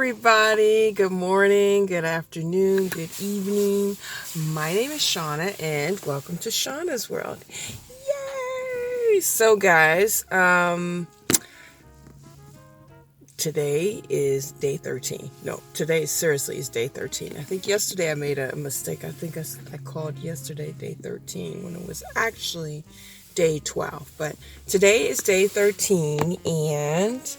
everybody. Good morning, good afternoon, good evening. My name is Shauna and welcome to Shauna's World. Yay! So guys, today is day 13. No, today seriously is day 13. I think yesterday I made a mistake. I think I called yesterday day 13 when it was actually day 12. But today is day 13 and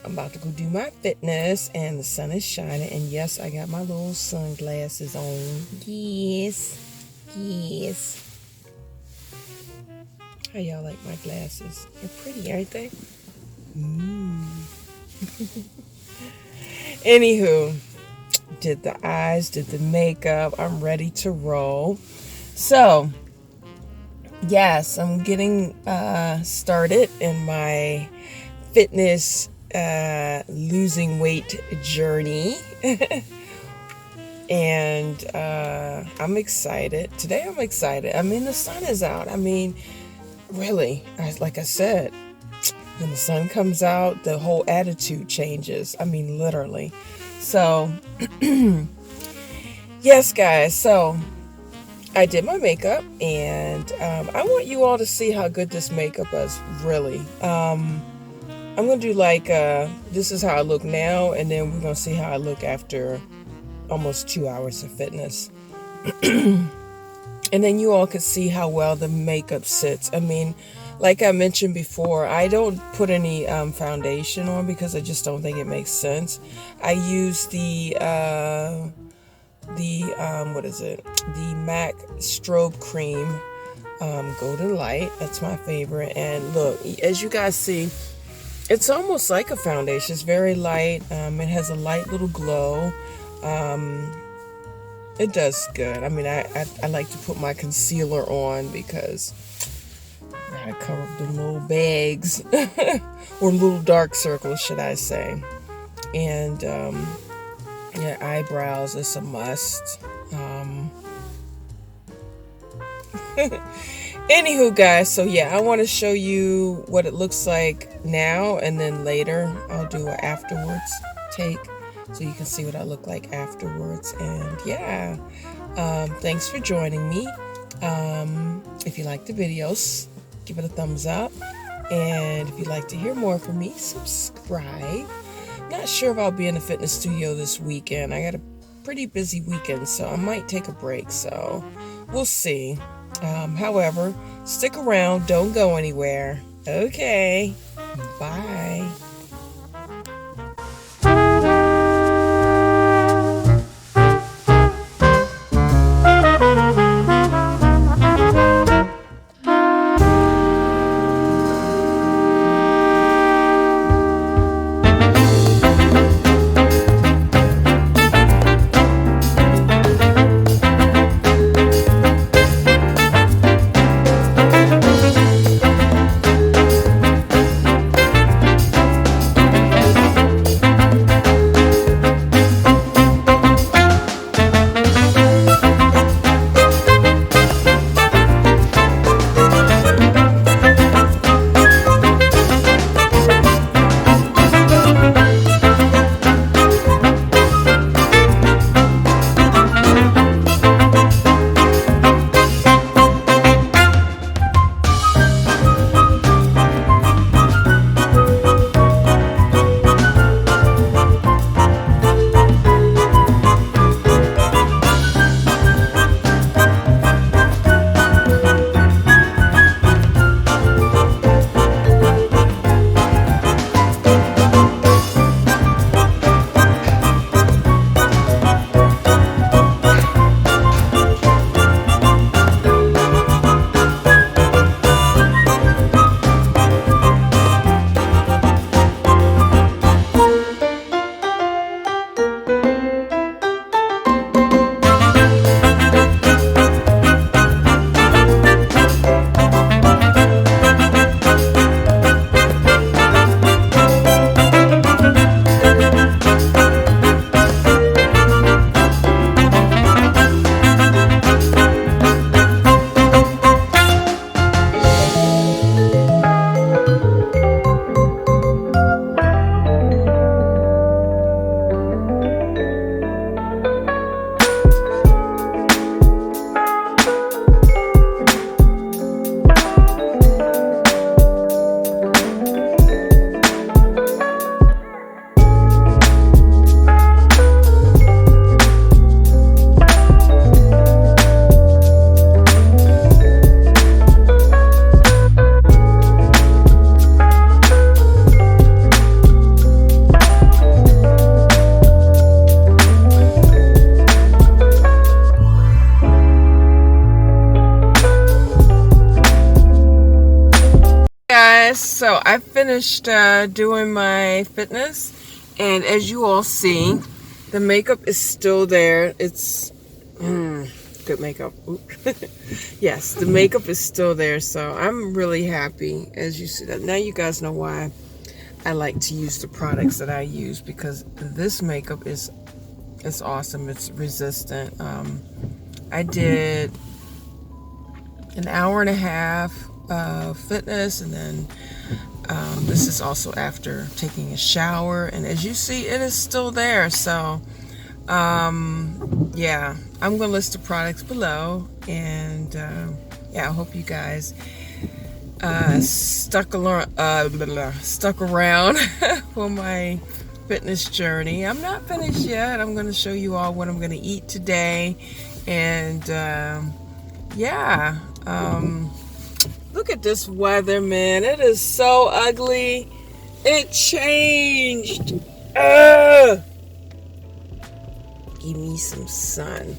I'm about to go do my fitness and the sun is shining. And yes, I got my little sunglasses on. Yes. How y'all like my glasses? They're pretty, aren't they? Anywho, did the eyes, did the makeup. I'm ready to roll. So, yes, I'm getting started in my fitness losing weight journey. And I'm excited. Today I'm excited. I mean, the sun is out. I mean, really, like I said, when the sun comes out, the whole attitude changes. I mean, literally. So, yes, guys. So, I did my makeup, and I want you all to see how good this makeup is, really. I'm going to do like, this is how I look now, and then we're going to see how I look after almost 2 hours of fitness. And then you all could see how well the makeup sits. I mean, like I mentioned before, I don't put any foundation on because I just don't think it makes sense. I use the what is it? The MAC Strobe Cream, Goldlite. That's my favorite. And look, as you guys see, it's almost like a foundation. It's very light. It has a light little glow. It does good. I mean, I like to put my concealer on because I gotta cover up the little bags or little dark circles, should I say. And yeah, eyebrows is a must. Anywho, guys, so yeah, I want to show you what it looks like now, and then later I'll do an afterwards take so you can see what I look like afterwards. And yeah, thanks for joining me. If you like the videos, give it a thumbs up, and if you'd like to hear more from me, subscribe. Not sure if I'll be in the fitness studio this weekend. I got a pretty busy weekend, so I might take a break, so we'll see. However, stick around, don't go anywhere. Okay, bye. finished doing my fitness, and as you all see, the makeup is still there. It's good makeup. Yes, the makeup is still there, so I'm really happy. As you see that now, you guys know why I like to use the products that I use, because this makeup is awesome. It's resistant. I did an hour and a half of fitness, and then this is also after taking a shower, and as you see, it is still there. So yeah, I'm gonna list the products below, and yeah, I hope you guys stuck around for my fitness journey. I'm not finished yet. I'm gonna show you all what I'm gonna eat today, and yeah, look at this weather, man. It is so ugly. It changed. Give me some sun.